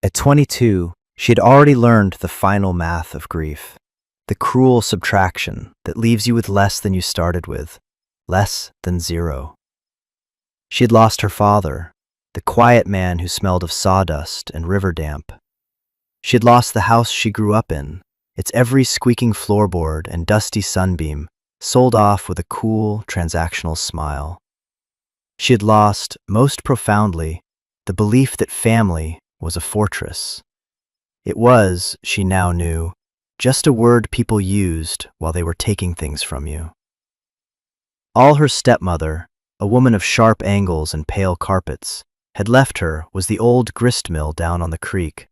At 22, she had already learned the final math of grief, the cruel subtraction that leaves you with less than you started with, less than zero. She had lost her father, the quiet man who smelled of sawdust and river damp. She had lost the house she grew up in, its every squeaking floorboard and dusty sunbeam sold off with a cool, transactional smile. She had lost, most profoundly, the belief that family was a fortress. It was, she now knew, just a word people used while they were taking things from you. All her stepmother, a woman of sharp angles and pale carpets, had left her was the old grist mill down on the creek,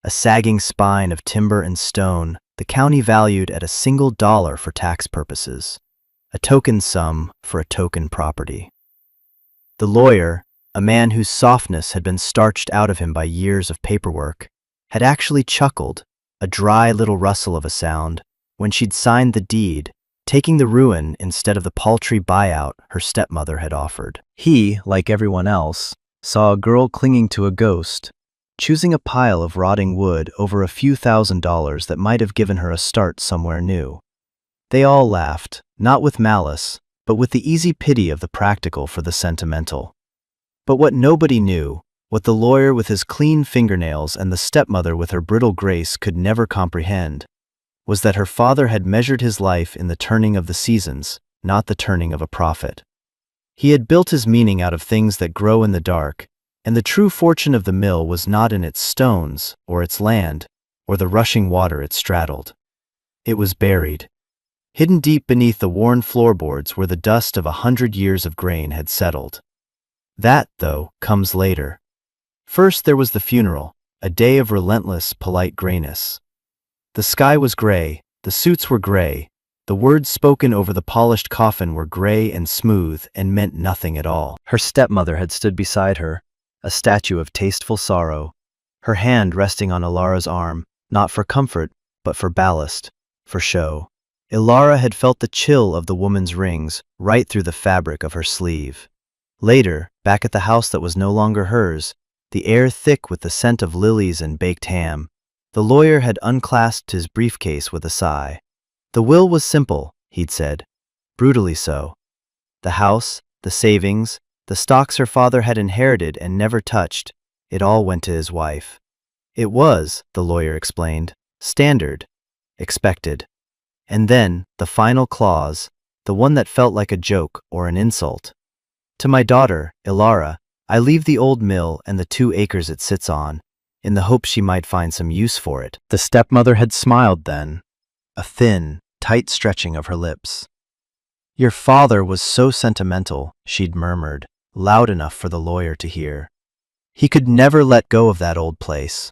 a sagging spine of timber and stone the county valued at $1 for tax purposes, a token sum for a token property. The lawyer, a man whose softness had been starched out of him by years of paperwork, had actually chuckled, a dry little rustle of a sound, when she'd signed the deed, taking the ruin instead of the paltry buyout her stepmother had offered. He, like everyone else, saw a girl clinging to a ghost, choosing a pile of rotting wood over a few $1,000s that might have given her a start somewhere new. They all laughed, not with malice, but with the easy pity of the practical for the sentimental. But what nobody knew, what the lawyer with his clean fingernails and the stepmother with her brittle grace could never comprehend, was that her father had measured his life in the turning of the seasons, not the turning of a prophet. He had built his meaning out of things that grow in the dark, and the true fortune of the mill was not in its stones, or its land, or the rushing water it straddled. It was buried, hidden deep beneath the worn floorboards where the dust of 100 years of grain had settled. That, though, comes later. First there was the funeral, a day of relentless, polite grayness. The sky was gray, the suits were gray, the words spoken over the polished coffin were gray and smooth and meant nothing at all. Her stepmother had stood beside her, a statue of tasteful sorrow, her hand resting on Ilara's arm, not for comfort, but for ballast, for show. Ilara had felt the chill of the woman's rings right through the fabric of her sleeve. Later, back at the house that was no longer hers, the air thick with the scent of lilies and baked ham, the lawyer had unclasped his briefcase with a sigh. The will was simple, he'd said, brutally so. The house, the savings, the stocks her father had inherited and never touched, it all went to his wife. It was, the lawyer explained, standard, expected. And then, the final clause, the one that felt like a joke or an insult. To my daughter, Ilara, I leave the old mill and the 2 acres it sits on, in the hope she might find some use for it. The stepmother had smiled then, a thin, tight stretching of her lips. Your father was so sentimental, she'd murmured, loud enough for the lawyer to hear. He could never let go of that old place.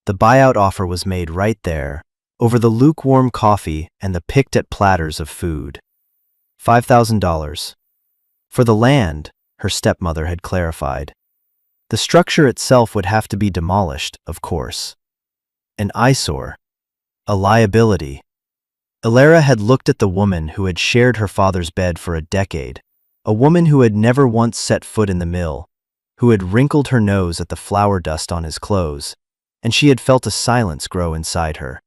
The buyout offer was made right there, over the lukewarm coffee and the picked-at platters of food. $5,000. For the land, her stepmother had clarified. The structure itself would have to be demolished, of course. An eyesore. A liability. Ilara had looked at the woman who had shared her father's bed for a decade, a woman who had never once set foot in the mill, who had wrinkled her nose at the flour dust on his clothes, and she had felt a silence grow inside her.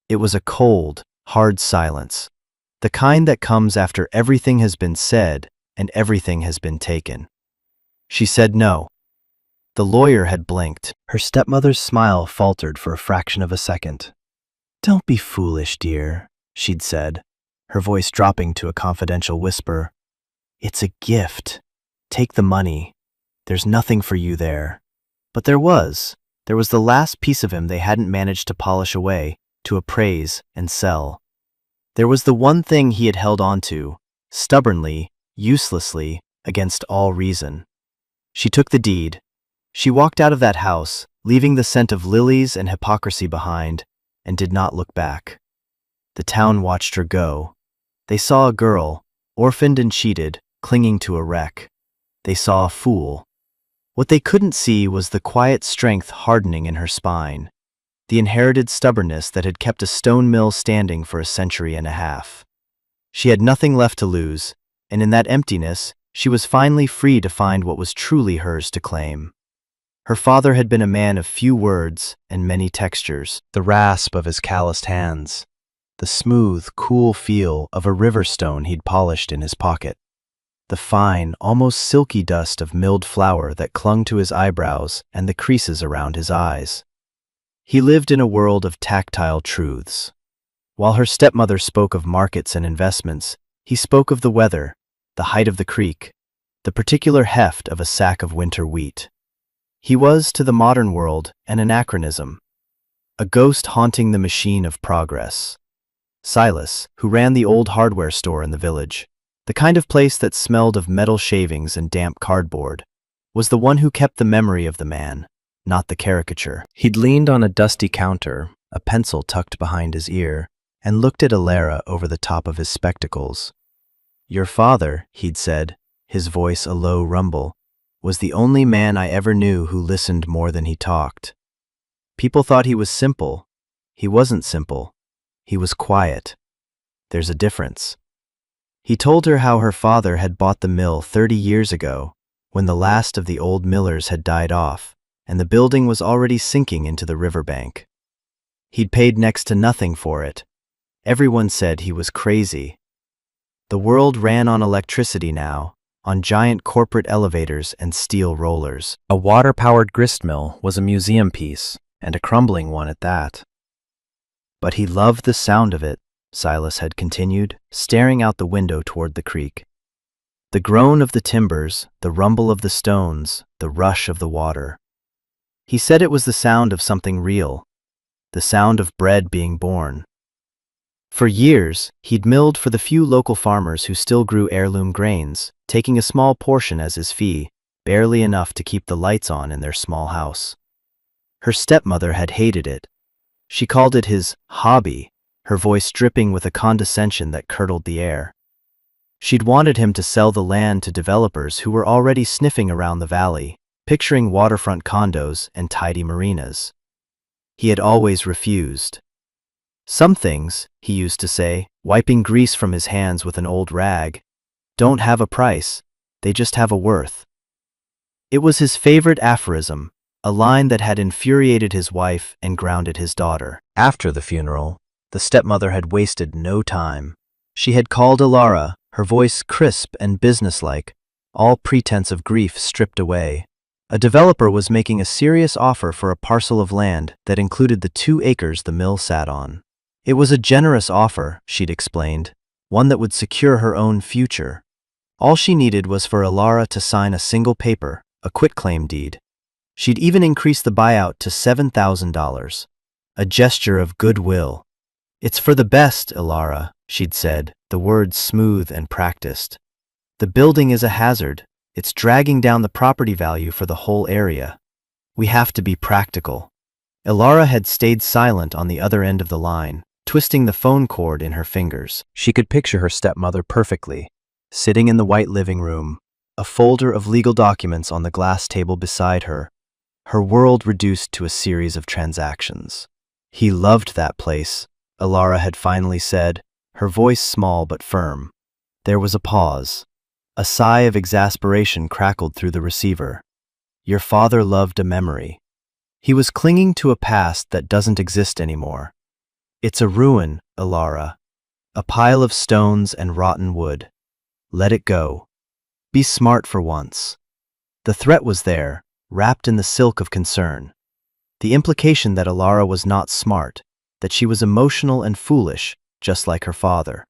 It was a cold, hard silence, the kind that comes after everything has been said and everything has been taken. She said no. The lawyer had blinked. Her stepmother's smile faltered for a fraction of a second. Don't be foolish, dear, she'd said, her voice dropping to a confidential whisper. It's a gift. Take the money. There's nothing for you there. But there was. There was the last piece of him they hadn't managed to polish away, to appraise and sell. There was the one thing he had held on to, stubbornly, uselessly, against all reason. She took the deed. She walked out of that house, leaving the scent of lilies and hypocrisy behind, and did not look back. The town watched her go. They saw a girl, orphaned and cheated, clinging to a wreck. They saw a fool. What they couldn't see was the quiet strength hardening in her spine, the inherited stubbornness that had kept a stone mill standing for a century and a half. She had nothing left to lose, and in that emptiness, she was finally free to find what was truly hers to claim. Her father had been a man of few words and many textures. The rasp of his calloused hands, the smooth, cool feel of a river stone he'd polished in his pocket, the fine, almost silky dust of milled flour that clung to his eyebrows and the creases around his eyes. He lived in a world of tactile truths. While her stepmother spoke of markets and investments, he spoke of the weather, the height of the creek, the particular heft of a sack of winter wheat. He was, to the modern world, an anachronism, a ghost haunting the machine of progress. Silas, who ran the old hardware store in the village, the kind of place that smelled of metal shavings and damp cardboard, was the one who kept the memory of the man, not the caricature. He'd leaned on a dusty counter, a pencil tucked behind his ear, and looked at Alara over the top of his spectacles. "Your father," he'd said, his voice a low rumble, "was the only man I ever knew who listened more than he talked. People thought he was simple. He wasn't simple. He was quiet. There's a difference." He told her how her father had bought the mill 30 years ago, when the last of the old millers had died off, and the building was already sinking into the riverbank. He'd paid next to nothing for it. Everyone said he was crazy. The world ran on electricity now, on giant corporate elevators and steel rollers. A water-powered grist mill was a museum piece, and a crumbling one at that. But he loved the sound of it, Silas had continued, staring out the window toward the creek. The groan of the timbers, the rumble of the stones, the rush of the water. He said it was the sound of something real, the sound of bread being born. For years, he'd milled for the few local farmers who still grew heirloom grains, taking a small portion as his fee, barely enough to keep the lights on in their small house. Her stepmother had hated it. She called it his hobby, her voice dripping with a condescension that curdled the air. She'd wanted him to sell the land to developers who were already sniffing around the valley, picturing waterfront condos and tidy marinas. He had always refused. "Some things," he used to say, wiping grease from his hands with an old rag, "don't have a price, they just have a worth." It was his favorite aphorism, a line that had infuriated his wife and grounded his daughter. After the funeral, the stepmother had wasted no time. She had called Alara, her voice crisp and businesslike, all pretense of grief stripped away. A developer was making a serious offer for a parcel of land that included the 2 acres the mill sat on. It was a generous offer, she'd explained, one that would secure her own future. All she needed was for Alara to sign a single paper, a quitclaim deed. She'd even increased the buyout to $7,000, a gesture of goodwill. "It's for the best, Alara," she'd said, the words smooth and practiced. "The building is a hazard. It's dragging down the property value for the whole area. We have to be practical." Alara had stayed silent on the other end of the line, twisting the phone cord in her fingers. She could picture her stepmother perfectly, sitting in the white living room, a folder of legal documents on the glass table beside her, her world reduced to a series of transactions. "He loved that place," Alara had finally said, her voice small but firm. There was a pause. A sigh of exasperation crackled through the receiver. "Your father loved a memory. He was clinging to a past that doesn't exist anymore. It's a ruin, Alara. A pile of stones and rotten wood. Let it go. Be smart for once." The threat was there, wrapped in the silk of concern. The implication that Alara was not smart, that she was emotional and foolish, just like her father.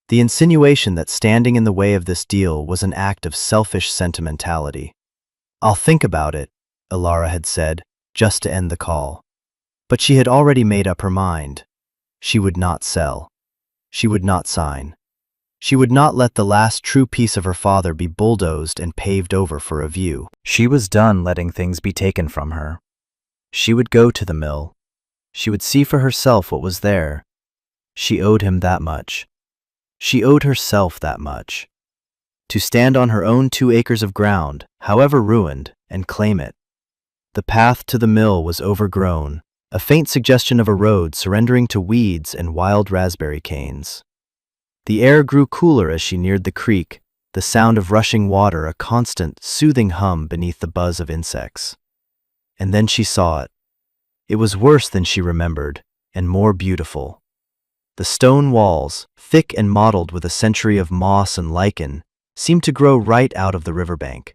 The insinuation that standing in the way of this deal was an act of selfish sentimentality. "I'll think about it," Alara had said, just to end the call. But she had already made up her mind. She would not sell. She would not sign. She would not let the last true piece of her father be bulldozed and paved over for a view. She was done letting things be taken from her. She would go to the mill. She would see for herself what was there. She owed him that much. She owed herself that much. To stand on her own 2 acres of ground, however ruined, and claim it. The path to the mill was overgrown, a faint suggestion of a road surrendering to weeds and wild raspberry canes. The air grew cooler as she neared the creek, the sound of rushing water a constant, soothing hum beneath the buzz of insects. And then she saw it. It was worse than she remembered, and more beautiful. The stone walls, thick and mottled with a century of moss and lichen, seemed to grow right out of the riverbank.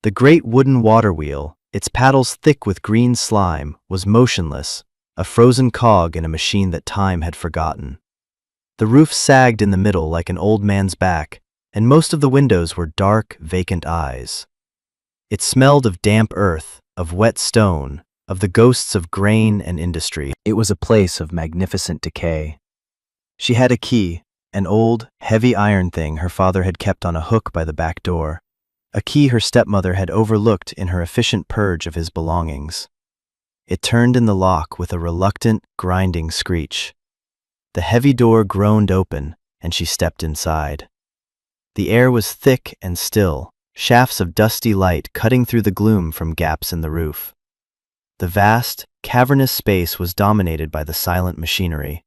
The great wooden water wheel, its paddles thick with green slime, was motionless, a frozen cog in a machine that time had forgotten. The roof sagged in the middle like an old man's back, and most of the windows were dark, vacant eyes. It smelled of damp earth, of wet stone, of the ghosts of grain and industry. It was a place of magnificent decay. She had a key, an old, heavy iron thing her father had kept on a hook by the back door, a key her stepmother had overlooked in her efficient purge of his belongings. It turned in the lock with a reluctant, grinding screech. The heavy door groaned open, and she stepped inside. The air was thick and still, shafts of dusty light cutting through the gloom from gaps in the roof. The vast, cavernous space was dominated by the silent machinery.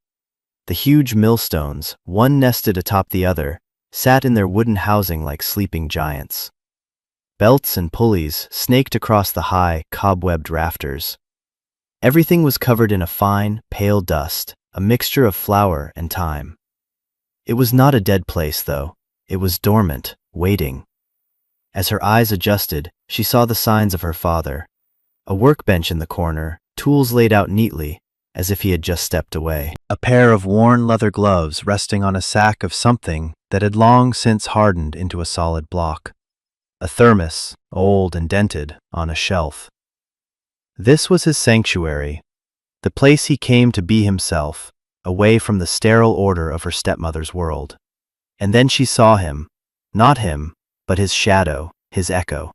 The huge millstones, one nested atop the other, sat in their wooden housing like sleeping giants. Belts and pulleys snaked across the high, cobwebbed rafters. Everything was covered in a fine, pale dust, a mixture of flour and time. It was not a dead place, though. It was dormant, waiting. As her eyes adjusted, she saw the signs of her father. A workbench in the corner, tools laid out neatly, as if he had just stepped away. A pair of worn leather gloves resting on a sack of something that had long since hardened into a solid block. A thermos, old and dented, on a shelf. This was his sanctuary, the place he came to be himself, away from the sterile order of her stepmother's world. And then she saw him, not him, but his shadow, his echo.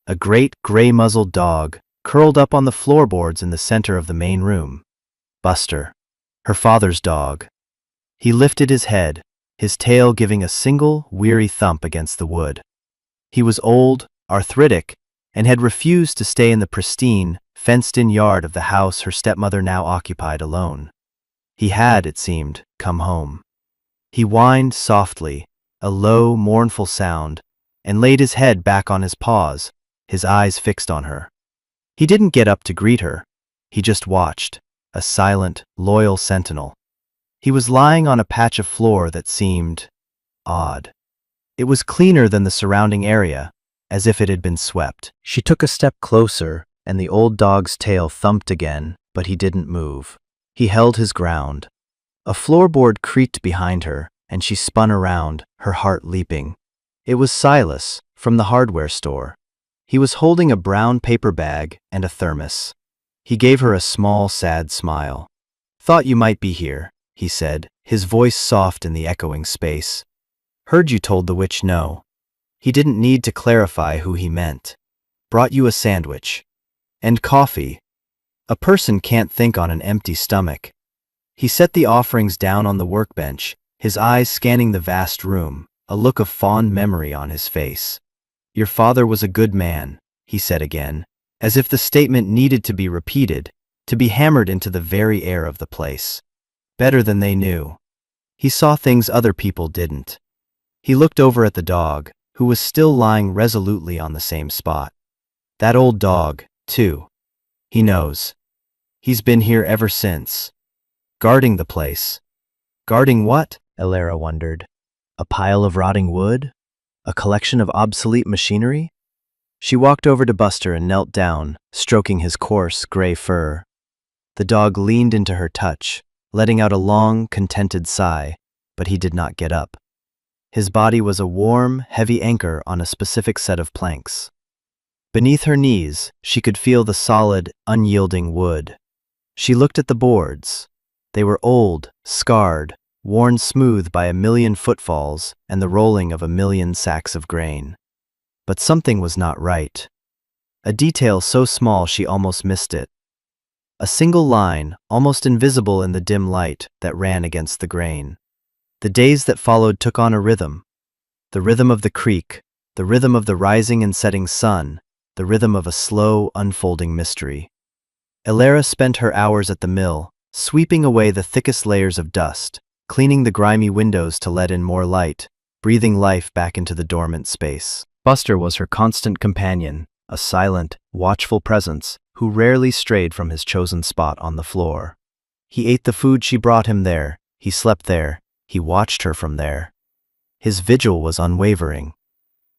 A great gray-muzzled dog, curled up on the floorboards in the center of the main room. Buster, her father's dog. He lifted his head, his tail giving a single, weary thump against the wood. He was old, arthritic, and had refused to stay in the pristine, fenced-in yard of the house her stepmother now occupied alone. He had, it seemed, come home. He whined softly, a low, mournful sound, and laid his head back on his paws, his eyes fixed on her. He didn't get up to greet her. He just watched, a silent, loyal sentinel. He was lying on a patch of floor that seemed odd. It was cleaner than the surrounding area, as if it had been swept. She took a step closer, and the old dog's tail thumped again, but he didn't move. He held his ground. A floorboard creaked behind her, and she spun around, her heart leaping. It was Silas, from the hardware store. He was holding a brown paper bag and a thermos. He gave her a small, sad smile. "Thought you might be here," he said, his voice soft in the echoing space. "Heard you told the witch no." He didn't need to clarify who he meant. "Brought you a sandwich. And coffee. A person can't think on an empty stomach." He set the offerings down on the workbench, his eyes scanning the vast room, a look of fond memory on his face. "Your father was a good man," he said again, as if the statement needed to be repeated, to be hammered into the very air of the place. Better than they knew. He saw things other people didn't. He looked over at the dog, who was still lying resolutely on the same spot. That old dog, too. He knows. He's been here ever since. Guarding the place. Guarding what? Elara wondered. A pile of rotting wood? A collection of obsolete machinery? She walked over to Buster and knelt down, stroking his coarse, gray fur. The dog leaned into her touch, letting out a long, contented sigh, but he did not get up. His body was a warm, heavy anchor on a specific set of planks. Beneath her knees, she could feel the solid, unyielding wood. She looked at the boards. They were old, scarred, worn smooth by a million footfalls and the rolling of a million sacks of grain. But something was not right. A detail so small she almost missed it. A single line, almost invisible in the dim light, that ran against the grain. The days that followed took on a rhythm. The rhythm of the creek, the rhythm of the rising and setting sun, the rhythm of a slow, unfolding mystery. Elara spent her hours at the mill, sweeping away the thickest layers of dust, cleaning the grimy windows to let in more light, breathing life back into the dormant space. Buster was her constant companion, a silent, watchful presence who rarely strayed from his chosen spot on the floor. He ate the food she brought him there, he slept there, he watched her from there. His vigil was unwavering.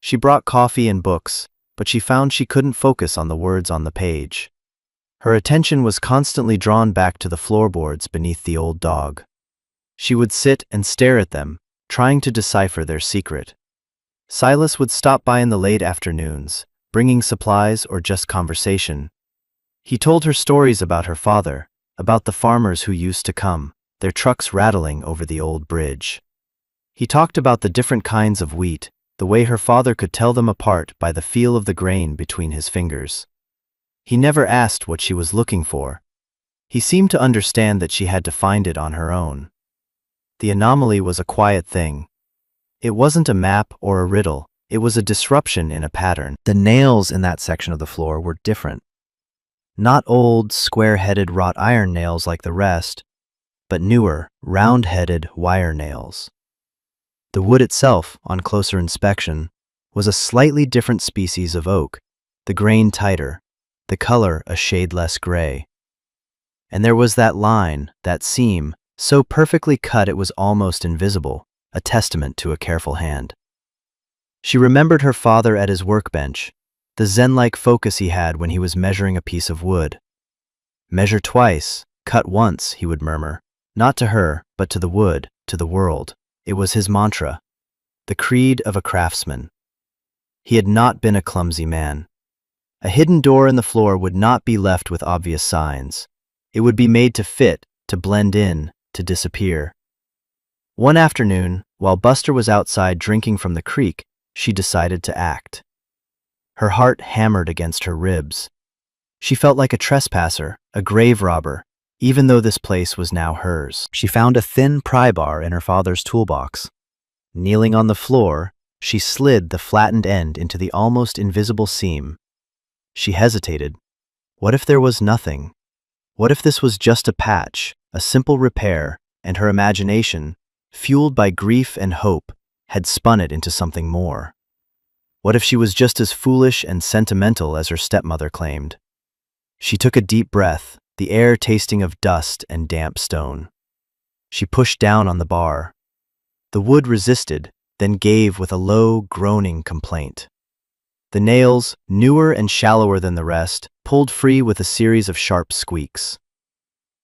She brought coffee and books, but she found she couldn't focus on the words on the page. Her attention was constantly drawn back to the floorboards beneath the old dog. She would sit and stare at them, trying to decipher their secret. Silas would stop by in the late afternoons, bringing supplies or just conversation. He told her stories about her father, about the farmers who used to come, their trucks rattling over the old bridge. He talked about the different kinds of wheat, the way her father could tell them apart by the feel of the grain between his fingers. He never asked what she was looking for. He seemed to understand that she had to find it on her own. The anomaly was a quiet thing. It wasn't a map or a riddle, it was a disruption in a pattern. The nails in that section of the floor were different. Not old, square-headed wrought iron nails like the rest, but newer, round-headed wire nails. The wood itself, on closer inspection, was a slightly different species of oak, the grain tighter, the color a shade less gray. And there was that line, that seam, so perfectly cut it was almost invisible, a testament to a careful hand. She remembered her father at his workbench, the zen-like focus he had when he was measuring a piece of wood. "Measure twice, cut once," he would murmur, not to her, but to the wood, to the world. It was his mantra, the creed of a craftsman. He had not been a clumsy man. A hidden door in the floor would not be left with obvious signs. It would be made to fit, to blend in, to disappear. One afternoon, while Buster was outside drinking from the creek, she decided to act. Her heart hammered against her ribs. She felt like a trespasser, a grave robber, even though this place was now hers. She found a thin pry bar in her father's toolbox. Kneeling on the floor, she slid the flattened end into the almost invisible seam. She hesitated. What if there was nothing? What if this was just a patch, a simple repair, and her imagination, fueled by grief and hope, had spun it into something more? What if she was just as foolish and sentimental as her stepmother claimed? She took a deep breath, the air tasting of dust and damp stone. She pushed down on the bar. The wood resisted, then gave with a low, groaning complaint. The nails, newer and shallower than the rest, pulled free with a series of sharp squeaks.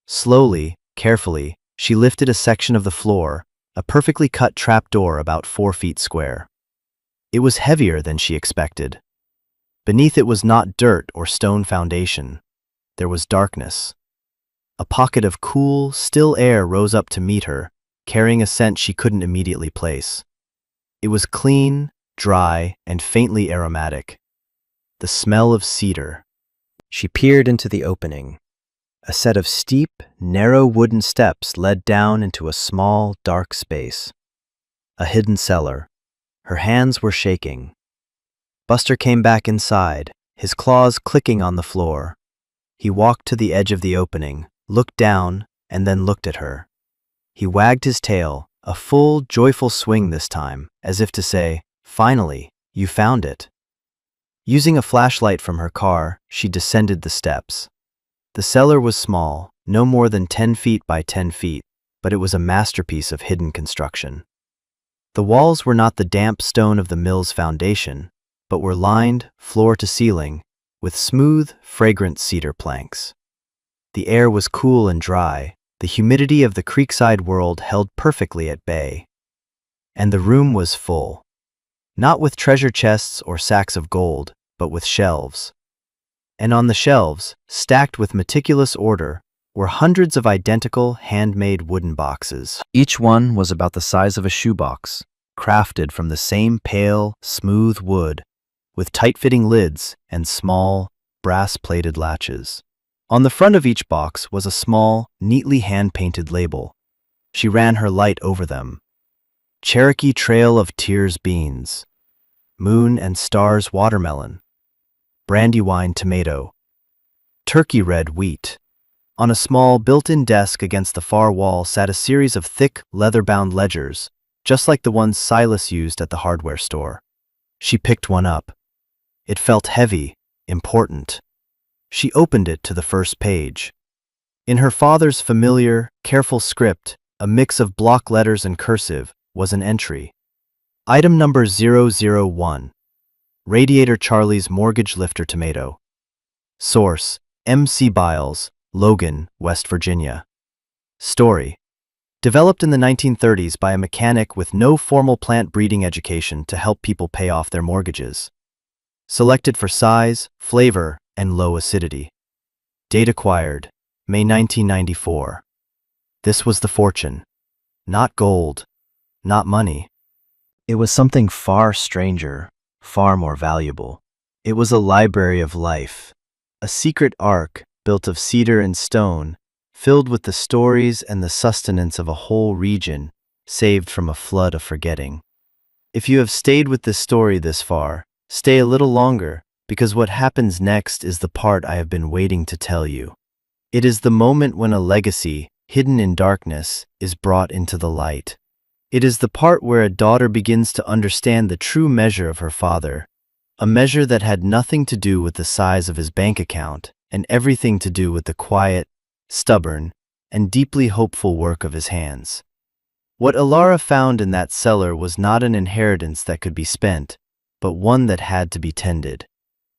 Slowly, carefully, she lifted a section of the floor, a perfectly cut trapdoor about 4 feet square. It was heavier than she expected. Beneath it was not dirt or stone foundation. There was darkness. A pocket of cool, still air rose up to meet her, carrying a scent she couldn't immediately place. It was clean, dry, and faintly aromatic. The smell of cedar. She peered into the opening. A set of steep, narrow wooden steps led down into a small, dark space. A hidden cellar. Her hands were shaking. Buster came back inside, his claws clicking on the floor. He walked to the edge of the opening, looked down, and then looked at her. He wagged his tail, a full, joyful swing this time, as if to say, "Finally, you found it." Using a flashlight from her car, she descended the steps. The cellar was small, no more than 10 feet by 10 feet, but it was a masterpiece of hidden construction. The walls were not the damp stone of the mill's foundation, but were lined, floor to ceiling, with smooth, fragrant cedar planks. The air was cool and dry, the humidity of the creekside world held perfectly at bay. And the room was full. Not with treasure chests or sacks of gold, but with shelves. And on the shelves, stacked with meticulous order, were hundreds of identical, handmade wooden boxes. Each one was about the size of a shoebox, crafted from the same pale, smooth wood, with tight-fitting lids and small, brass-plated latches. On the front of each box was a small, neatly hand-painted label. She ran her light over them. Cherokee Trail of Tears beans, Moon and Stars watermelon, Brandywine tomato, Turkey red wheat. On a small, built-in desk against the far wall sat a series of thick, leather-bound ledgers, just like the ones Silas used at the hardware store. She picked one up. It felt heavy, important. She opened it to the first page. In her father's familiar, careful script, a mix of block letters and cursive, was an entry. Item number 001. Radiator Charlie's Mortgage Lifter Tomato. Source: M.C. Biles, Logan, West Virginia. Story: developed in the 1930s by a mechanic with no formal plant breeding education to help people pay off their mortgages. Selected for size, flavor, and low acidity. Date acquired: May 1994. This was the fortune. Not gold, not money. It was something far stranger, far more valuable. It was a library of life, a secret ark built of cedar and stone, filled with the stories and the sustenance of a whole region, saved from a flood of forgetting. If you have stayed with this story this far, stay a little longer, because what happens next is the part I have been waiting to tell you. It is the moment when a legacy, hidden in darkness, is brought into the light. It is the part where a daughter begins to understand the true measure of her father, a measure that had nothing to do with the size of his bank account and everything to do with the quiet, stubborn, and deeply hopeful work of his hands. What Alara found in that cellar was not an inheritance that could be spent, but one that had to be tended.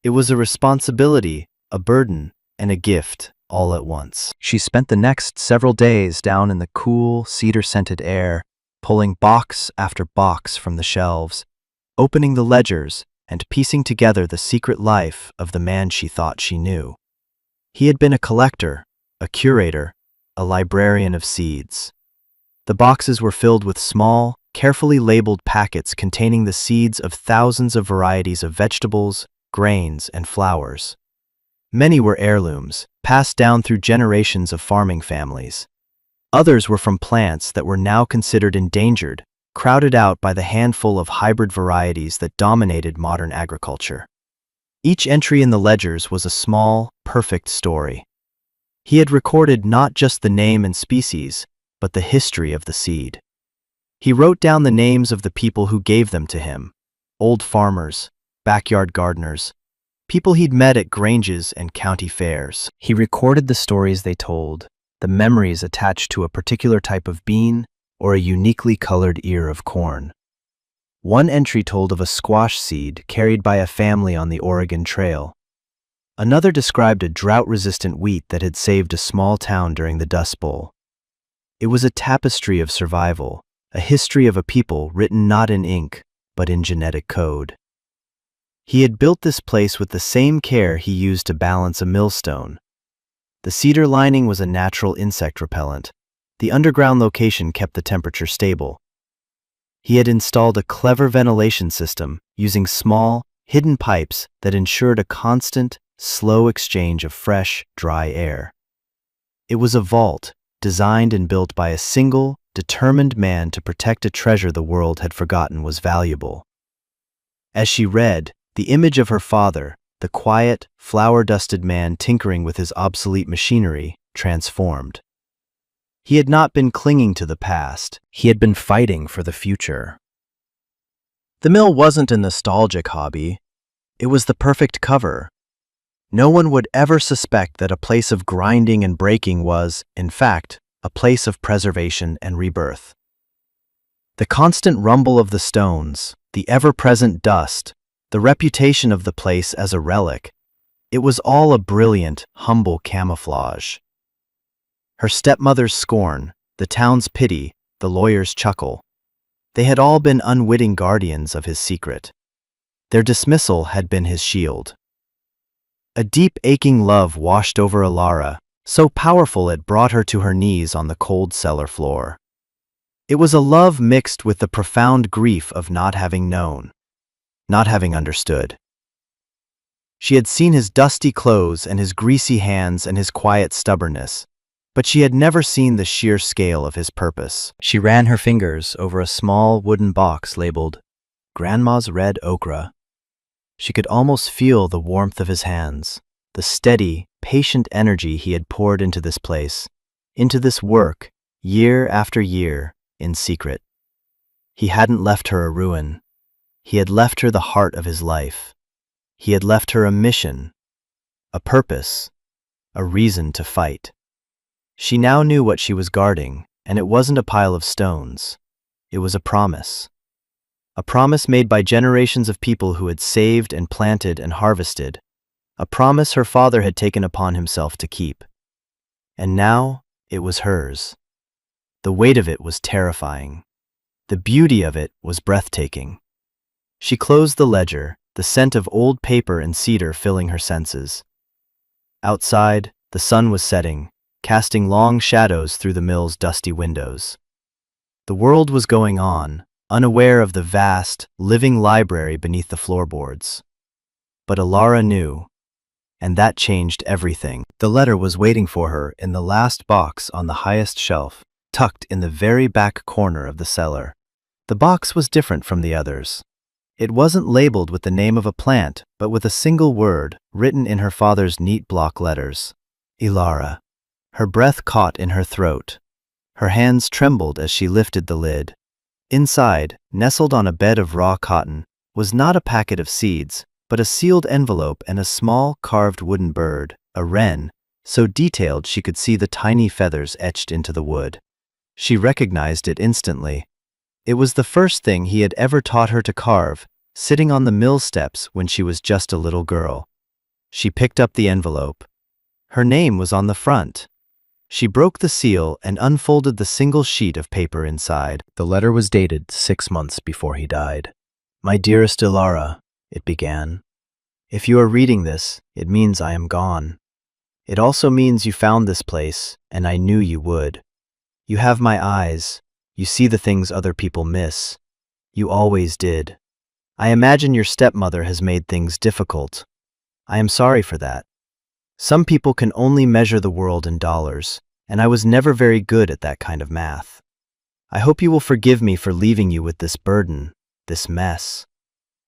It was a responsibility, a burden, and a gift, all at once. She spent the next several days down in the cool, cedar-scented air, pulling box after box from the shelves, opening the ledgers, and piecing together the secret life of the man she thought she knew. He had been a collector, a curator, a librarian of seeds. The boxes were filled with small, carefully labeled packets containing the seeds of thousands of varieties of vegetables, grains, and flowers. Many were heirlooms, passed down through generations of farming families. Others were from plants that were now considered endangered, crowded out by the handful of hybrid varieties that dominated modern agriculture. Each entry in the ledgers was a small, perfect story. He had recorded not just the name and species, but the history of the seed. He wrote down the names of the people who gave them to him: old farmers, backyard gardeners, people he'd met at granges and county fairs. He recorded the stories they told, the memories attached to a particular type of bean or a uniquely colored ear of corn. One entry told of a squash seed carried by a family on the Oregon Trail. Another described a drought-resistant wheat that had saved a small town during the Dust Bowl. It was a tapestry of survival, a history of a people written not in ink, but in genetic code. He had built this place with the same care he used to balance a millstone. The cedar lining was a natural insect repellent. The underground location kept the temperature stable. He had installed a clever ventilation system using small, hidden pipes that ensured a constant, slow exchange of fresh, dry air. It was a vault, designed and built by a single, determined man to protect a treasure the world had forgotten was valuable. As she read, the image of her father, the quiet, flour-dusted man tinkering with his obsolete machinery, transformed. He had not been clinging to the past, he had been fighting for the future. The mill wasn't a nostalgic hobby, it was the perfect cover. No one would ever suspect that a place of grinding and breaking was, in fact, a place of preservation and rebirth. The constant rumble of the stones, the ever-present dust, the reputation of the place as a relic, it was all a brilliant, humble camouflage. Her stepmother's scorn, the town's pity, the lawyer's chuckle, they had all been unwitting guardians of his secret. Their dismissal had been his shield. A deep aching love washed over Alara, so powerful it brought her to her knees on the cold cellar floor. It was a love mixed with the profound grief of not having known, not having understood. She had seen his dusty clothes and his greasy hands and his quiet stubbornness, but she had never seen the sheer scale of his purpose. She ran her fingers over a small wooden box labeled Grandma's Red Okra. She could almost feel the warmth of his hands, the steady, patient energy he had poured into this place, into this work, year after year, in secret. He hadn't left her a ruin. He had left her the heart of his life. He had left her a mission a purpose, a reason to fight. She now knew what she was guarding, and it wasn't a pile of stones. It was a promise. A promise made by generations of people who had saved and planted and harvested. A promise her father had taken upon himself to keep. And now it was hers. The weight of it was terrifying. The beauty of it was breathtaking. She closed the ledger, the scent of old paper and cedar filling her senses. Outside, the sun was setting, casting long shadows through the mill's dusty windows. The world was going on, unaware of the vast, living library beneath the floorboards. But Alara knew, and that changed everything. The letter was waiting for her in the last box on the highest shelf, tucked in the very back corner of the cellar. The box was different from the others. It wasn't labeled with the name of a plant, but with a single word written in her father's neat block letters. Ilara. Her breath caught in her throat. Her hands trembled as she lifted the lid. Inside, nestled on a bed of raw cotton, was not a packet of seeds, but a sealed envelope and a small, carved wooden bird, a wren, so detailed she could see the tiny feathers etched into the wood. She recognized it instantly. It was the first thing he had ever taught her to carve, sitting on the mill steps when she was just a little girl. She picked up the envelope. Her name was on the front. She broke the seal and unfolded the single sheet of paper inside. The letter was dated 6 months before he died. "My dearest Ilara," it began. "If you are reading this, it means I am gone. It also means you found this place, and I knew you would. You have my eyes. You see the things other people miss. You always did. I imagine your stepmother has made things difficult. I am sorry for that. Some people can only measure the world in dollars, and I was never very good at that kind of math. I hope you will forgive me for leaving you with this burden, this mess.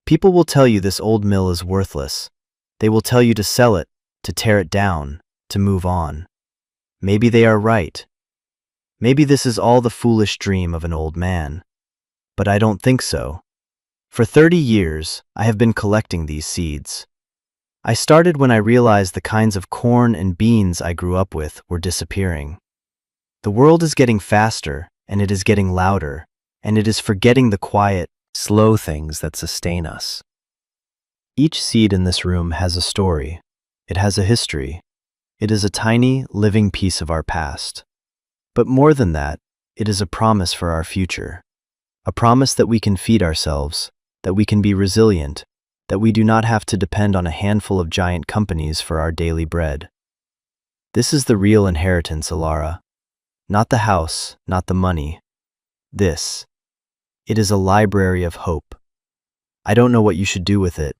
People will tell you this old mill is worthless. They will tell you to sell it, to tear it down, to move on. Maybe they are right. Maybe this is all the foolish dream of an old man. But I don't think so. For 30 years, I have been collecting these seeds. I started when I realized the kinds of corn and beans I grew up with were disappearing. The world is getting faster, and it is getting louder, and it is forgetting the quiet, slow things that sustain us. Each seed in this room has a story. It has a history. It is a tiny, living piece of our past. But more than that, it is a promise for our future. A promise that we can feed ourselves, that we can be resilient, that we do not have to depend on a handful of giant companies for our daily bread. This is the real inheritance, Alara. Not the house, not the money. This. It is a library of hope. I don't know what you should do with it.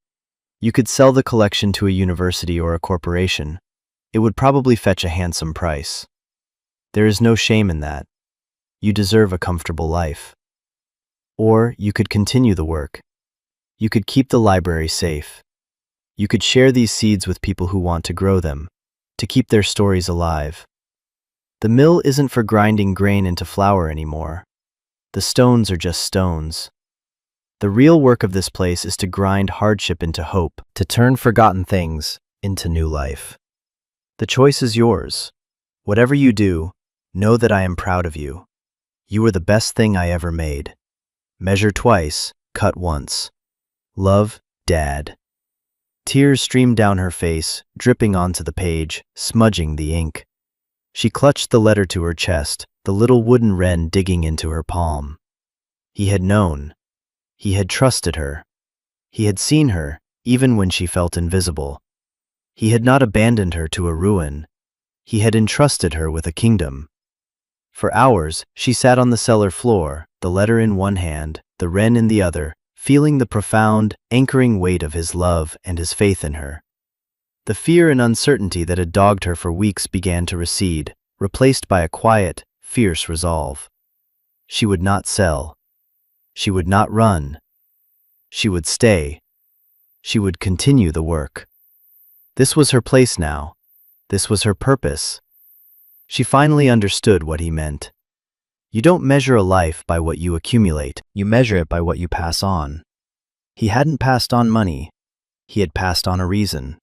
You could sell the collection to a university or a corporation. It would probably fetch a handsome price. There is no shame in that. You deserve a comfortable life. Or you could continue the work. You could keep the library safe. You could share these seeds with people who want to grow them, to keep their stories alive. The mill isn't for grinding grain into flour anymore. The stones are just stones. The real work of this place is to grind hardship into hope, to turn forgotten things into new life. The choice is yours. Whatever you do, know that I am proud of you. You are the best thing I ever made. Measure twice, cut once. Love, Dad. Tears streamed down her face, dripping onto the page, smudging the ink. She clutched the letter to her chest, the little wooden wren digging into her palm. He had known. He had trusted her. He had seen her, even when she felt invisible. He had not abandoned her to a ruin. He had entrusted her with a kingdom. For hours, she sat on the cellar floor, the letter in one hand, the wren in the other, feeling the profound, anchoring weight of his love and his faith in her. The fear and uncertainty that had dogged her for weeks began to recede, replaced by a quiet, fierce resolve. She would not sell. She would not run. She would stay. She would continue the work. This was her place now. This was her purpose. She finally understood what he meant. You don't measure a life by what you accumulate. You measure it by what you pass on. He hadn't passed on money. He had passed on a reason.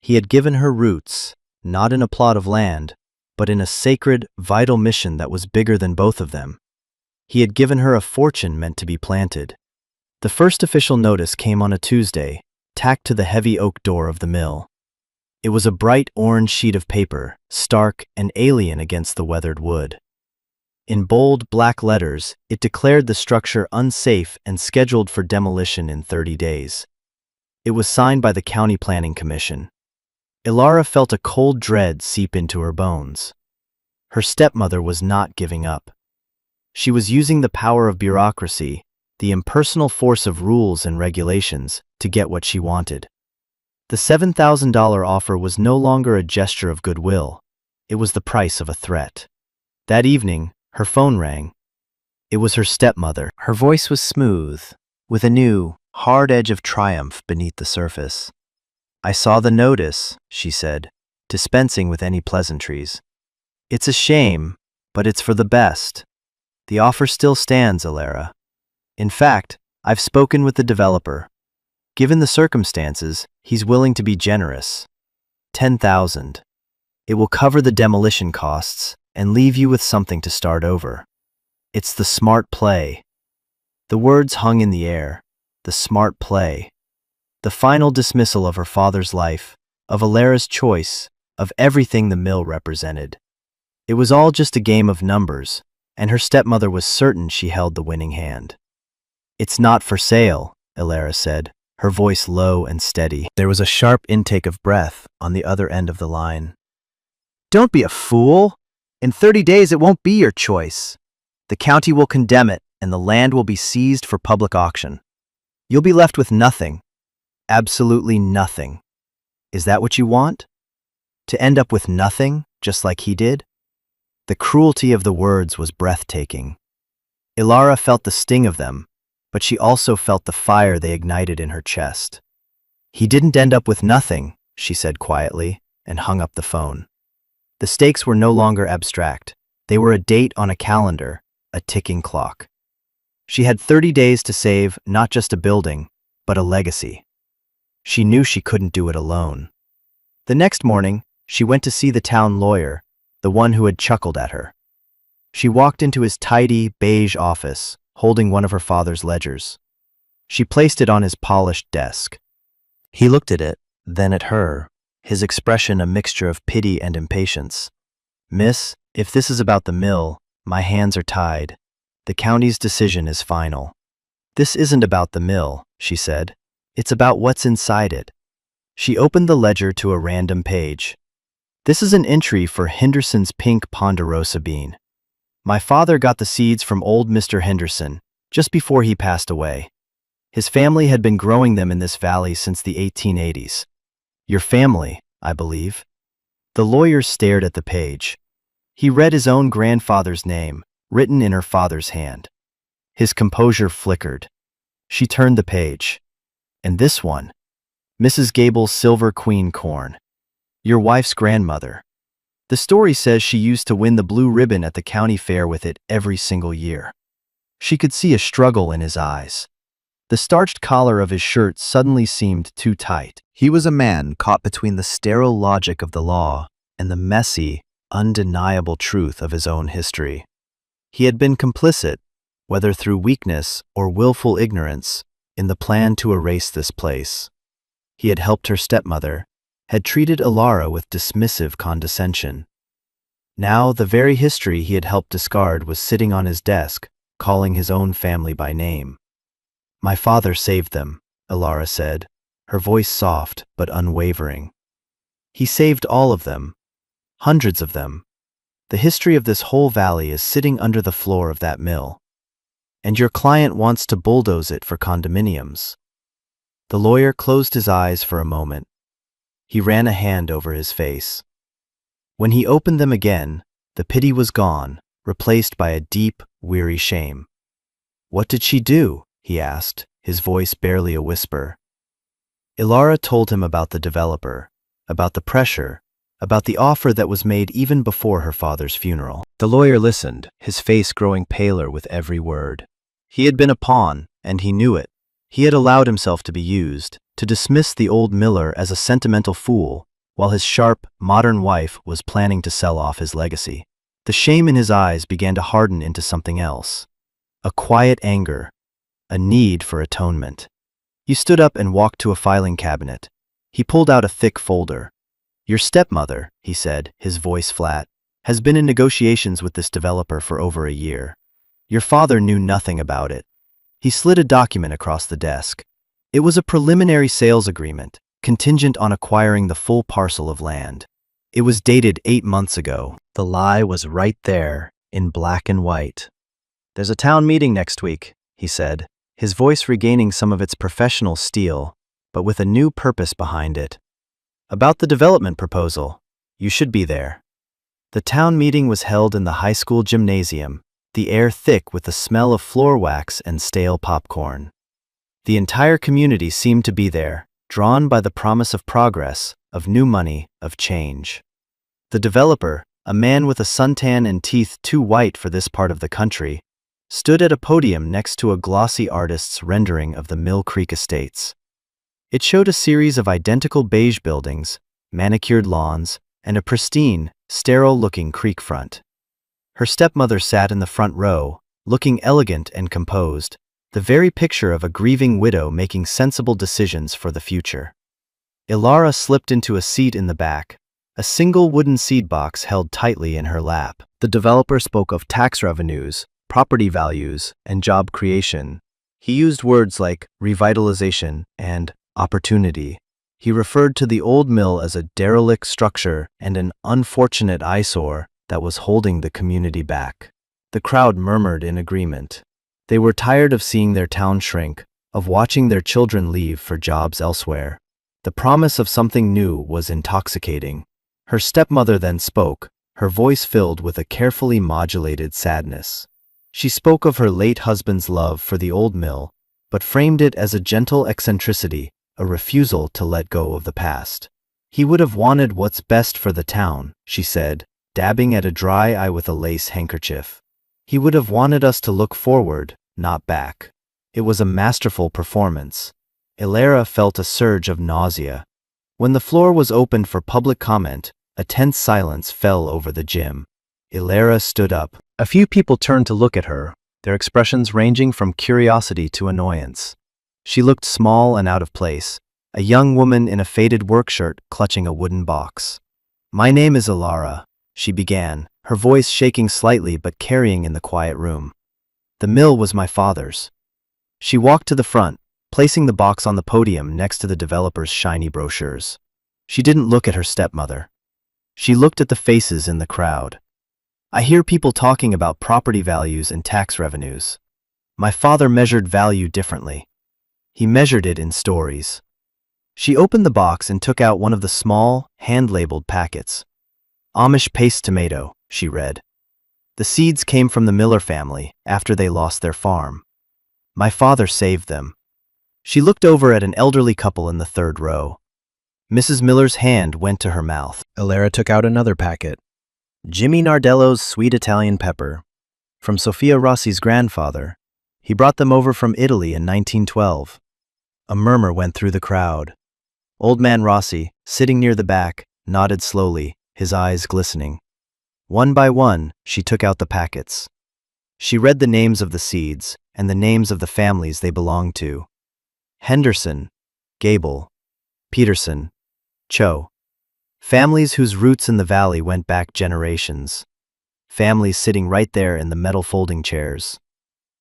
He had given her roots, not in a plot of land, but in a sacred, vital mission that was bigger than both of them. He had given her a fortune meant to be planted. The first official notice came on a Tuesday, tacked to the heavy oak door of the mill. It was a bright orange sheet of paper, stark and alien against the weathered wood. In bold, black letters, it declared the structure unsafe and scheduled for demolition in 30 days. It was signed by the County Planning Commission. Ilara felt a cold dread seep into her bones. Her stepmother was not giving up. She was using the power of bureaucracy, the impersonal force of rules and regulations, to get what she wanted. The $7,000 offer was no longer a gesture of goodwill. It was the price of a threat. That evening, her phone rang. It was her stepmother. Her voice was smooth, with a new, hard edge of triumph beneath the surface. "I saw the notice," she said, dispensing with any pleasantries. "It's a shame, but it's for the best. The offer still stands, Ilara. In fact, I've spoken with the developer. Given the circumstances, he's willing to be generous. 10,000. It will cover the demolition costs and leave you with something to start over. It's the smart play." The words hung in the air. The smart play. The final dismissal of her father's life, of Ilara's choice, of everything the mill represented. It was all just a game of numbers, and her stepmother was certain she held the winning hand. "It's not for sale," Ilara said, her voice low and steady. There was a sharp intake of breath on the other end of the line. "Don't be a fool. In 30 days it won't be your choice. The county will condemn it, and the land will be seized for public auction. You'll be left with nothing. Absolutely nothing. Is that what you want? To end up with nothing, just like he did?" The cruelty of the words was breathtaking. Ilara felt the sting of them, but she also felt the fire they ignited in her chest. "He didn't end up with nothing," she said quietly, and hung up the phone. The stakes were no longer abstract. They were a date on a calendar, a ticking clock. She had 30 days to save not just a building, but a legacy. She knew she couldn't do it alone. The next morning, she went to see the town lawyer, the one who had chuckled at her. She walked into his tidy, beige office, holding one of her father's ledgers. She placed it on his polished desk. He looked at it, then at her, his expression a mixture of pity and impatience. "Miss, if this is about the mill, my hands are tied. The county's decision is final." "This isn't about the mill," she said. "It's about what's inside it." She opened the ledger to a random page. "This is an entry for Henderson's pink ponderosa bean. My father got the seeds from old Mr. Henderson just before he passed away. His family had been growing them in this valley since the 1880s. Your family, I believe." The lawyer stared at the page. He read his own grandfather's name, written in her father's hand. His composure flickered. She turned the page. "And this one, Mrs. Gable's Silver Queen corn. Your wife's grandmother. The story says she used to win the blue ribbon at the county fair with it every single year." She could see a struggle in his eyes. The starched collar of his shirt suddenly seemed too tight. He was a man caught between the sterile logic of the law and the messy, undeniable truth of his own history. He had been complicit, whether through weakness or willful ignorance, in the plan to erase this place. He had helped her stepmother, had treated Ilara with dismissive condescension. Now the very history he had helped discard was sitting on his desk, calling his own family by name. "My father saved them," Ilara said, her voice soft but unwavering. "He saved all of them, hundreds of them. The history of this whole valley is sitting under the floor of that mill. And your client wants to bulldoze it for condominiums." The lawyer closed his eyes for a moment. He ran a hand over his face. When he opened them again, the pity was gone, replaced by a deep, weary shame. "What did she do?" he asked, his voice barely a whisper. Ilara told him about the developer, about the pressure, about the offer that was made even before her father's funeral. The lawyer listened, his face growing paler with every word. He had been a pawn, and he knew it. He had allowed himself to be used, to dismiss the old miller as a sentimental fool, while his sharp, modern wife was planning to sell off his legacy. The shame in his eyes began to harden into something else. A quiet anger, a need for atonement. He stood up and walked to a filing cabinet. He pulled out a thick folder. "Your stepmother," he said, his voice flat, "has been in negotiations with this developer for over a year. Your father knew nothing about it." He slid a document across the desk. It was a preliminary sales agreement, contingent on acquiring the full parcel of land. It was dated 8 months ago. The lie was right there, in black and white. "There's a town meeting next week," he said, his voice regaining some of its professional steel, but with a new purpose behind it. "About the development proposal. You should be there." The town meeting was held in the high school gymnasium, the air thick with the smell of floor wax and stale popcorn. The entire community seemed to be there, drawn by the promise of progress, of new money, of change. The developer, a man with a suntan and teeth too white for this part of the country, stood at a podium next to a glossy artist's rendering of the Mill Creek Estates. It showed a series of identical beige buildings, manicured lawns, and a pristine, sterile-looking creek front. Her stepmother sat in the front row, looking elegant and composed, the very picture of a grieving widow making sensible decisions for the future. Ilara slipped into a seat in the back, a single wooden seed box held tightly in her lap. The developer spoke of tax revenues, property values, and job creation. He used words like revitalization and opportunity. He referred to the old mill as a derelict structure and an unfortunate eyesore that was holding the community back. The crowd murmured in agreement. They were tired of seeing their town shrink, of watching their children leave for jobs elsewhere. The promise of something new was intoxicating. Her stepmother then spoke, her voice filled with a carefully modulated sadness. She spoke of her late husband's love for the old mill, but framed it as a gentle eccentricity, a refusal to let go of the past. "He would have wanted what's best for the town," she said, dabbing at a dry eye with a lace handkerchief. "He would have wanted us to look forward, not back." It was a masterful performance. Ilara felt a surge of nausea. When the floor was opened for public comment, a tense silence fell over the gym. Ilara stood up. A few people turned to look at her, their expressions ranging from curiosity to annoyance. She looked small and out of place, a young woman in a faded work shirt clutching a wooden box. "My name is Ilara," she began, her voice shaking slightly but carrying in the quiet room. "The mill was my father's." She walked to the front, placing the box on the podium next to the developer's shiny brochures. She didn't look at her stepmother. She looked at the faces in the crowd. "I hear people talking about property values and tax revenues. My father measured value differently. He measured it in stories." She opened the box and took out one of the small, hand-labeled packets. "Amish paste tomato," she read. "The seeds came from the Miller family after they lost their farm. My father saved them." She looked over at an elderly couple in the third row. Mrs. Miller's hand went to her mouth. Ilara took out another packet. "Jimmy Nardello's sweet Italian pepper. From Sofia Rossi's grandfather. He brought them over from Italy in 1912. A murmur went through the crowd. Old man Rossi, sitting near the back, nodded slowly, his eyes glistening. One by one, she took out the packets. She read the names of the seeds and the names of the families they belonged to. Henderson, Gable, Peterson, Cho. Families whose roots in the valley went back generations. Families sitting right there in the metal folding chairs.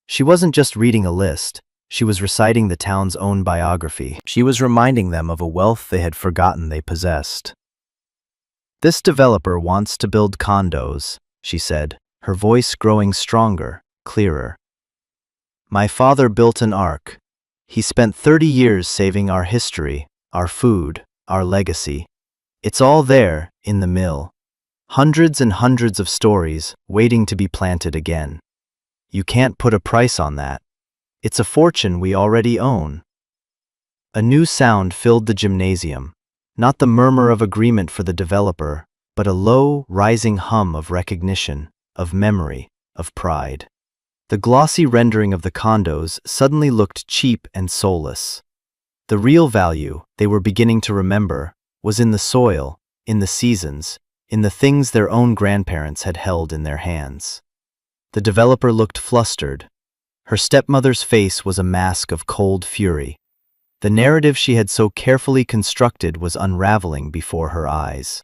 She wasn't just reading a list, she was reciting the town's own biography. She was reminding them of a wealth they had forgotten they possessed. "This developer wants to build condos," she said, her voice growing stronger, clearer. "My father built an ark. He spent 30 years saving our history, our food, our legacy. It's all there, in the mill. Hundreds and hundreds of stories waiting to be planted again. You can't put a price on that. It's a fortune we already own." A new sound filled the gymnasium, not the murmur of agreement for the developer, but a low, rising hum of recognition, of memory, of pride. The glossy rendering of the condos suddenly looked cheap and soulless. The real value, they were beginning to remember, was in the soil, in the seasons, in the things their own grandparents had held in their hands. The developer looked flustered. Her stepmother's face was a mask of cold fury. The narrative she had so carefully constructed was unraveling before her eyes.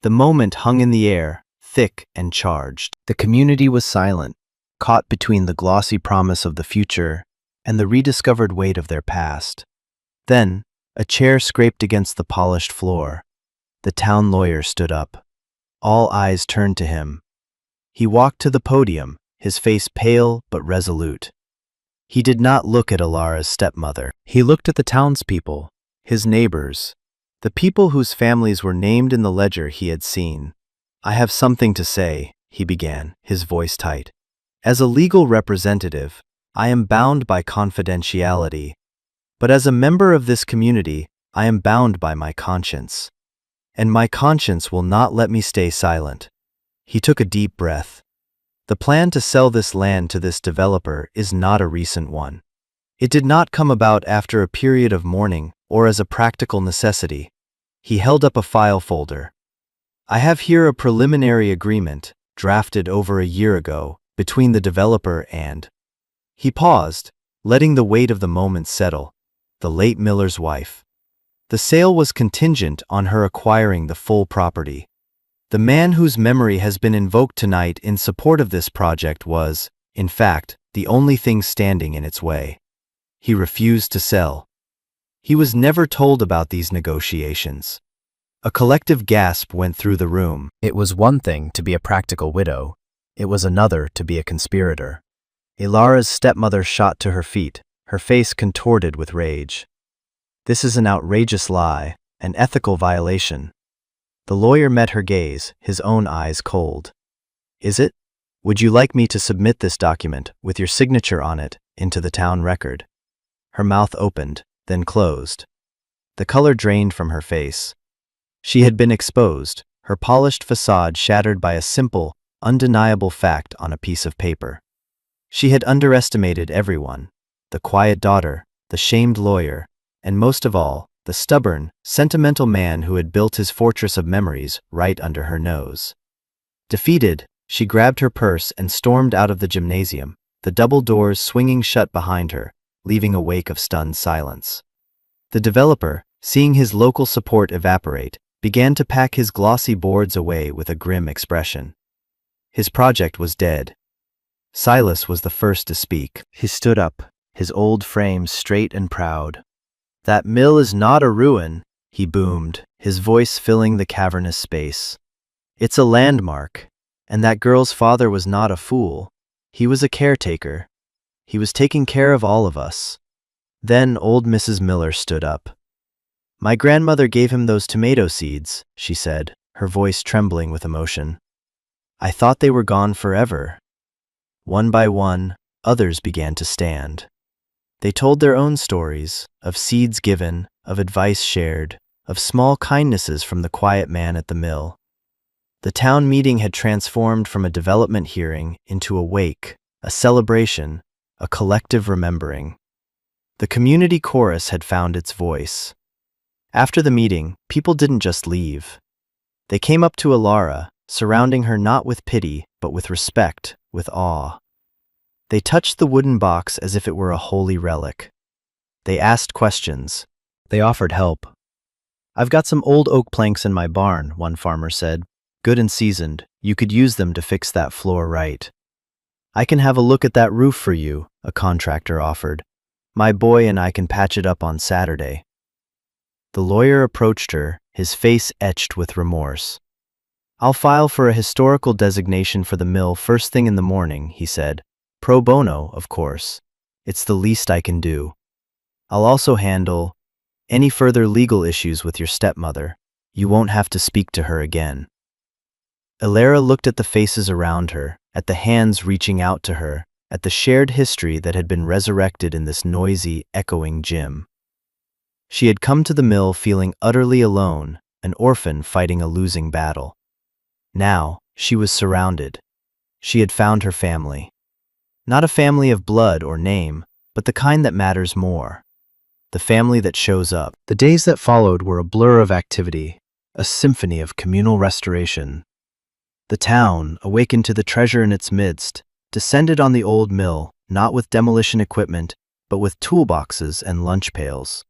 The moment hung in the air, thick and charged. The community was silent, caught between the glossy promise of the future and the rediscovered weight of their past. Then, a chair scraped against the polished floor. The town lawyer stood up. All eyes turned to him. He walked to the podium, his face pale but resolute. He did not look at Alara's stepmother. He looked at the townspeople, his neighbors, the people whose families were named in the ledger he had seen. "I have something to say," he began, his voice tight. "As a legal representative, I am bound by confidentiality. But as a member of this community, I am bound by my conscience. And my conscience will not let me stay silent." He took a deep breath. The plan to sell this land to this developer is not a recent one. It did not come about after a period of mourning or as a practical necessity. He held up a file folder. "I have here a preliminary agreement, drafted over a year ago, between the developer and—" He paused, letting the weight of the moment settle. The late miller's wife. The sale was contingent on her acquiring the full property. The man whose memory has been invoked tonight in support of this project was, in fact, the only thing standing in its way. He refused to sell. He was never told about these negotiations. A collective gasp went through the room. It was one thing to be a practical widow. It was another to be a conspirator. Alara's stepmother shot to her feet, her face contorted with rage. "This is an outrageous lie, an ethical violation." The lawyer met her gaze, his own eyes cold. "Is it? Would you like me to submit this document, with your signature on it, into the town record?" Her mouth opened, then closed. The color drained from her face. She had been exposed, her polished facade shattered by a simple, undeniable fact on a piece of paper. She had underestimated everyone: the quiet daughter, the shamed lawyer, and most of all, the stubborn, sentimental man who had built his fortress of memories right under her nose. Defeated, she grabbed her purse and stormed out of the gymnasium, the double doors swinging shut behind her, leaving a wake of stunned silence. The developer, seeing his local support evaporate, began to pack his glossy boards away with a grim expression. His project was dead. Silas was the first to speak. He stood up, his old frame straight and proud. "That mill is not a ruin," he boomed, his voice filling the cavernous space. "It's a landmark, and that girl's father was not a fool. He was a caretaker. He was taking care of all of us." Then old Mrs. Miller stood up. "My grandmother gave him those tomato seeds," she said, her voice trembling with emotion. "I thought they were gone forever." One by one, others began to stand. They told their own stories, of seeds given, of advice shared, of small kindnesses from the quiet man at the mill. The town meeting had transformed from a development hearing into a wake, a celebration, a collective remembering. The community chorus had found its voice. After the meeting, people didn't just leave. They came up to Alara, surrounding her not with pity, but with respect, with awe. They touched the wooden box as if it were a holy relic. They asked questions. They offered help. "I've got some old oak planks in my barn," one farmer said. "Good and seasoned. You could use them to fix that floor right." "I can have a look at that roof for you," a contractor offered. "My boy and I can patch it up on Saturday." The lawyer approached her, his face etched with remorse. "I'll file for a historical designation for the mill first thing in the morning," he said. "Pro bono, of course. It's the least I can do. I'll also handle any further legal issues with your stepmother. You won't have to speak to her again." Alara looked at the faces around her, at the hands reaching out to her, at the shared history that had been resurrected in this noisy, echoing gym. She had come to the mill feeling utterly alone, an orphan fighting a losing battle. Now, she was surrounded. She had found her family. Not a family of blood or name, but the kind that matters more. The family that shows up. The days that followed were a blur of activity. a symphony of communal restoration. The town, awakened to the treasure in its midst, descended on the old mill, not with demolition equipment, but with toolboxes and lunch pails.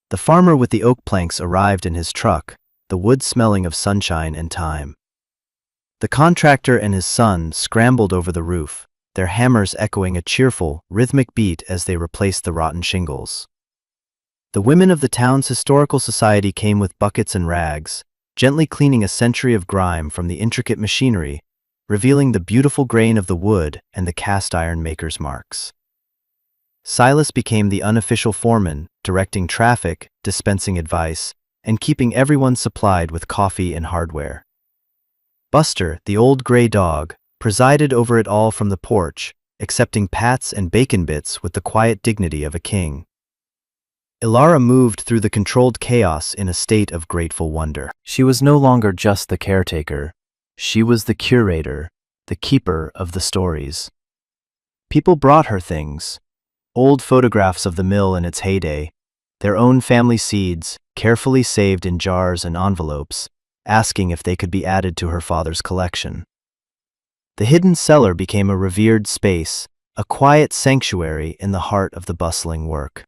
The farmer with the oak planks arrived in his truck, the wood smelling of sunshine and time. The contractor and his son scrambled over the roof, their hammers echoing a cheerful, rhythmic beat as they replaced the rotten shingles. The women of the town's historical society came with buckets and rags, gently cleaning a century of grime from the intricate machinery, revealing the beautiful grain of the wood and the cast iron maker's marks. Silas became the unofficial foreman, directing traffic, dispensing advice, and keeping everyone supplied with coffee and hardware. Buster, the old gray dog, presided over it all from the porch, accepting pats and bacon bits with the quiet dignity of a king. Ilara moved through the controlled chaos in a state of grateful wonder. She was no longer just the caretaker. She was the curator, the keeper of the stories. People brought her things, old photographs of the mill in its heyday, their own family seeds, carefully saved in jars and envelopes, asking if they could be added to her father's collection. The hidden cellar became a revered space, a quiet sanctuary in the heart of the bustling work.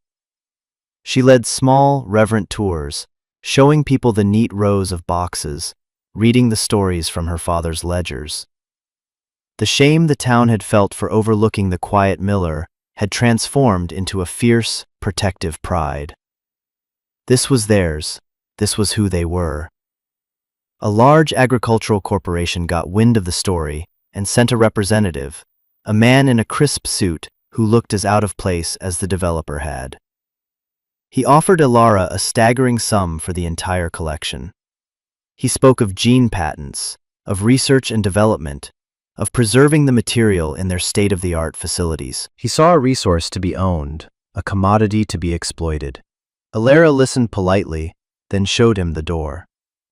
She led small, reverent tours, showing people the neat rows of boxes, reading the stories from her father's ledgers. The shame the town had felt for overlooking the quiet miller had transformed into a fierce, protective pride. This was theirs. This was who they were. A large agricultural corporation got wind of the story and sent a representative, a man in a crisp suit who looked as out of place as the developer had. He offered Ilara a staggering sum for the entire collection. He spoke of gene patents, of research and development, of preserving the material in their state-of-the-art facilities. He saw a resource to be owned, a commodity to be exploited. Ilara listened politely, then showed him the door.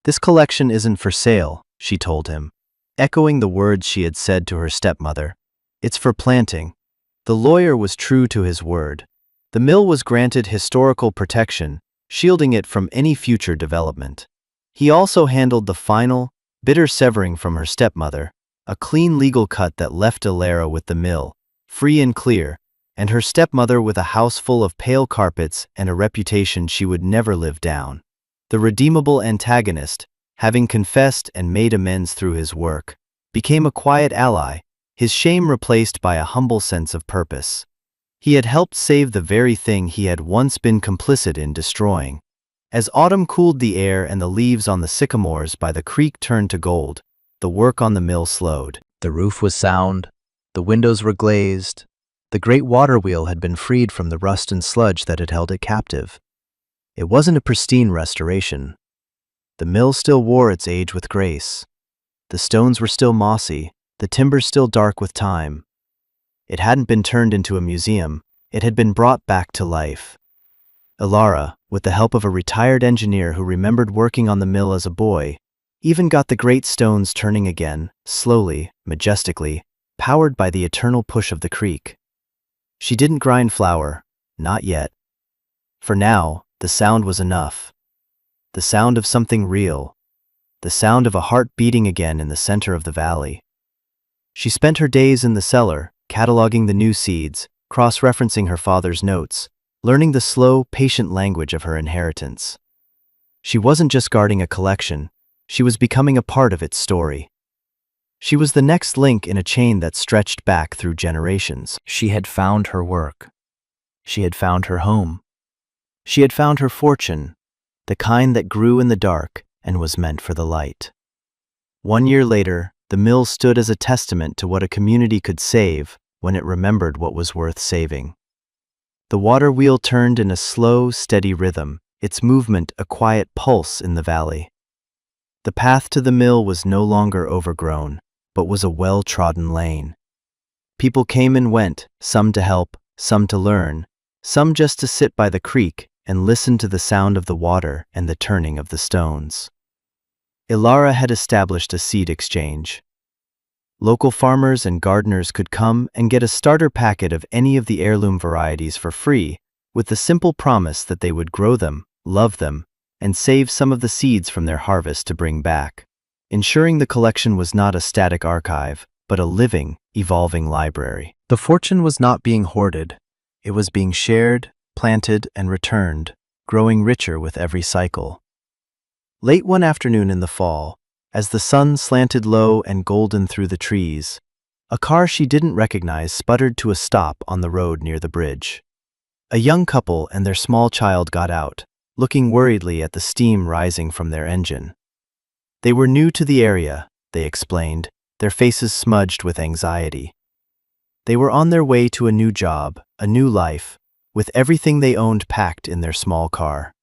"This collection isn't for sale," she told him, echoing the words she had said to her stepmother. "It's for planting." The lawyer was true to his word. The mill was granted historical protection, shielding it from any future development. He also handled the final, bitter severing from her stepmother, a clean legal cut that left Ilara with the mill, free and clear, and her stepmother with a house full of pale carpets and a reputation she would never live down. The redeemable antagonist, having confessed and made amends through his work, became a quiet ally, his shame replaced by a humble sense of purpose. He had helped save the very thing he had once been complicit in destroying. As autumn cooled the air and the leaves on the sycamores by the creek turned to gold, the work on the mill slowed. The roof was sound, the windows were glazed, the great water wheel had been freed from the rust and sludge that had held it captive. It wasn't a pristine restoration. The mill still wore its age with grace. The stones were still mossy, the timber still dark with time. It hadn't been turned into a museum, it had been brought back to life. Ilara, with the help of a retired engineer who remembered working on the mill as a boy, even got the great stones turning again, slowly, majestically, powered by the eternal push of the creek. She didn't grind flour, not yet. For now, the sound was enough. The sound of something real. The sound of a heart beating again in the center of the valley. She spent her days in the cellar, cataloging the new seeds, cross-referencing her father's notes, learning the slow, patient language of her inheritance. She wasn't just guarding a collection, she was becoming a part of its story. She was the next link in a chain that stretched back through generations. She had found her work. She had found her home. She had found her fortune, the kind that grew in the dark and was meant for the light. 1 year later, the mill stood as a testament to what a community could save when it remembered what was worth saving. The water wheel turned in a slow, steady rhythm, its movement a quiet pulse in the valley. The path to the mill was no longer overgrown, but was a well-trodden lane. People came and went, some to help, some to learn, some just to sit by the creek and listen to the sound of the water and the turning of the stones. Ilara had established a seed exchange. Local farmers and gardeners could come and get a starter packet of any of the heirloom varieties for free, with the simple promise that they would grow them, love them, and save some of the seeds from their harvest to bring back, ensuring the collection was not a static archive, but a living, evolving library. The fortune was not being hoarded. It was being shared, planted, and returned, growing richer with every cycle. Late one afternoon in the fall, as the sun slanted low and golden through the trees, a car she didn't recognize sputtered to a stop on the road near the bridge. A young couple and their small child got out, looking worriedly at the steam rising from their engine. They were new to the area, they explained, their faces smudged with anxiety. They were on their way to a new job, a new life, with everything they owned packed in their small car.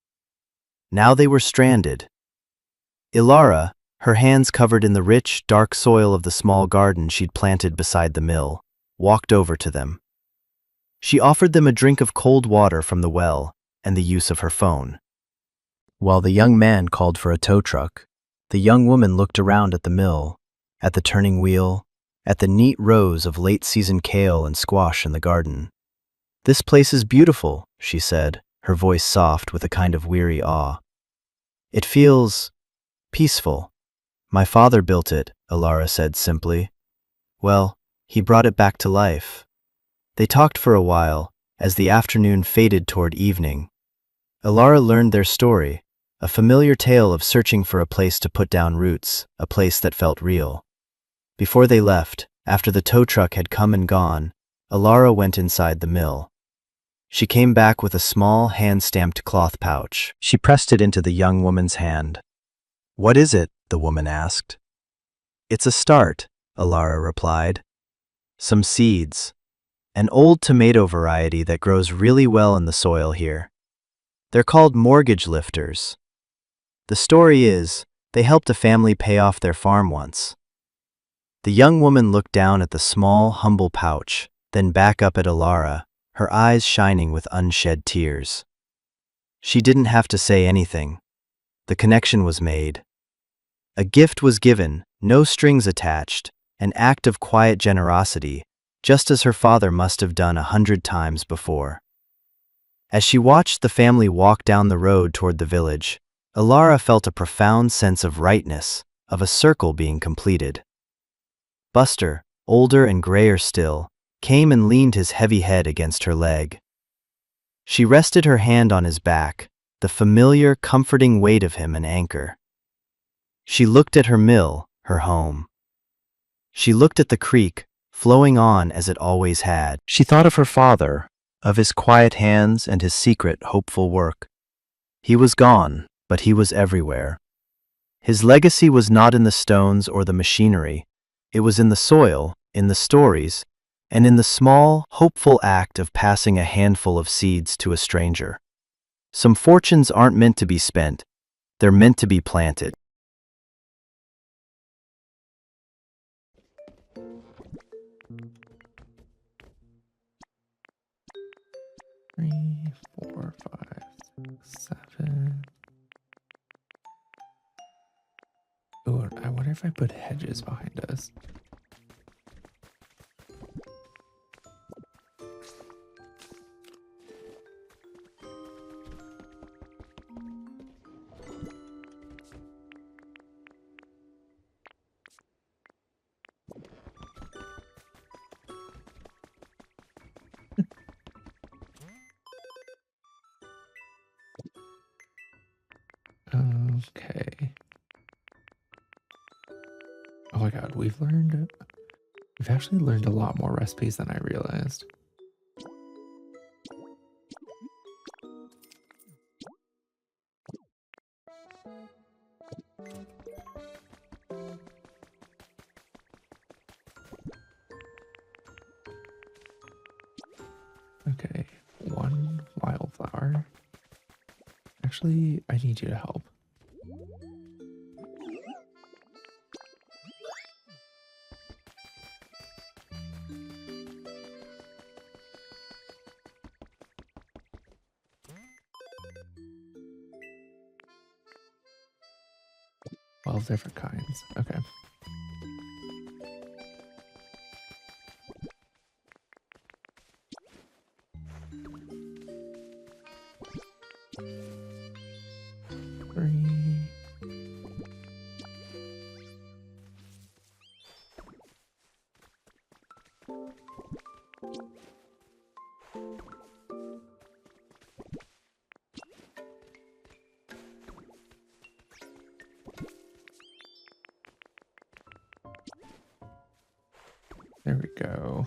Now they were stranded. Ilara, her hands covered in the rich, dark soil of the small garden she'd planted beside the mill, walked over to them. She offered them a drink of cold water from the well and the use of her phone. While the young man called for a tow truck, the young woman looked around at the mill, at the turning wheel, at the neat rows of late-season kale and squash in the garden. "This place is beautiful," she said, her voice soft with a kind of weary awe. "It feels peaceful. My father built it," Ilara said simply. "Well, he brought it back to life." They talked for a while, as the afternoon faded toward evening. Ilara learned their story, a familiar tale of searching for a place to put down roots, a place that felt real. Before they left, after the tow truck had come and gone, Ilara went inside the mill. She came back with a small, hand-stamped cloth pouch. She pressed it into the young woman's hand. "What is it?" the woman asked. "It's a start," Ilara replied. "Some seeds. An old tomato variety that grows really well in the soil here. They're called mortgage lifters. The story is, they helped a family pay off their farm once." The young woman looked down at the small, humble pouch, then back up at Ilara, her eyes shining with unshed tears. She didn't have to say anything. The connection was made. A gift was given, no strings attached, an act of quiet generosity, just as her father must have done 100 times before. As she watched the family walk down the road toward the village, Ilara felt a profound sense of rightness, of a circle being completed. Buster, older and grayer still, came and leaned his heavy head against her leg. She rested her hand on his back, the familiar, comforting weight of him an anchor. She looked at her mill, her home. She looked at the creek, flowing on as it always had. She thought of her father, of his quiet hands and his secret, hopeful work. He was gone, but he was everywhere. His legacy was not in the stones or the machinery. It was in the soil, in the stories, and in the small, hopeful act of passing a handful of seeds to a stranger. Some fortunes aren't meant to be spent. They're meant to be planted. Three, 4, 5, 6, 7. Ooh, I wonder if I put hedges behind us. Okay. Oh my god, we've actually learned a lot more recipes than I realized. Okay, 1 wildflower. Actually, I need you to help. Well, different kinds. Okay. There we go.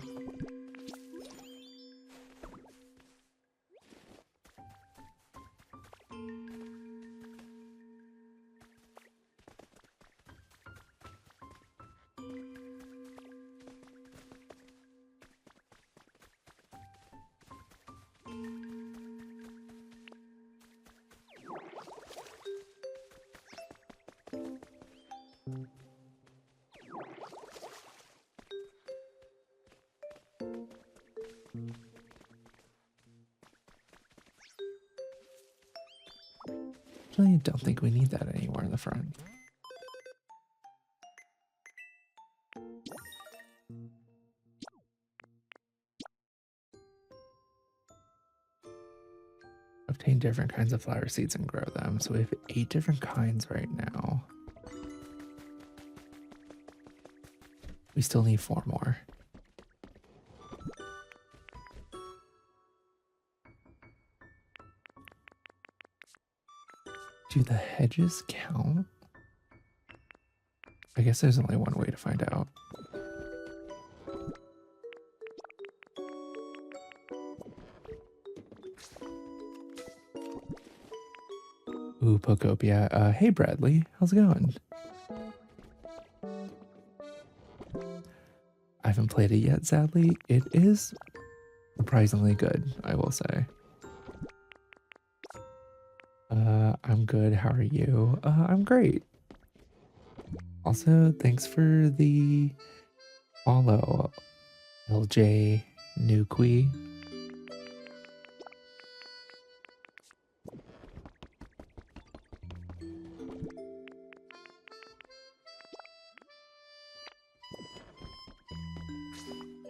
Actually, don't think we need that anymore in the front. Obtain different kinds of flower seeds and grow them. So we have 8 different kinds right now. We still need 4 more. Do the hedges count? I guess there's only one way to find out. Ooh, Pokopia. Hey Bradley, how's it going? I haven't played it yet, sadly. It is surprisingly good, I will say. I'm good. How are you? I'm great. Also, thanks for the follow, LJ Nukui.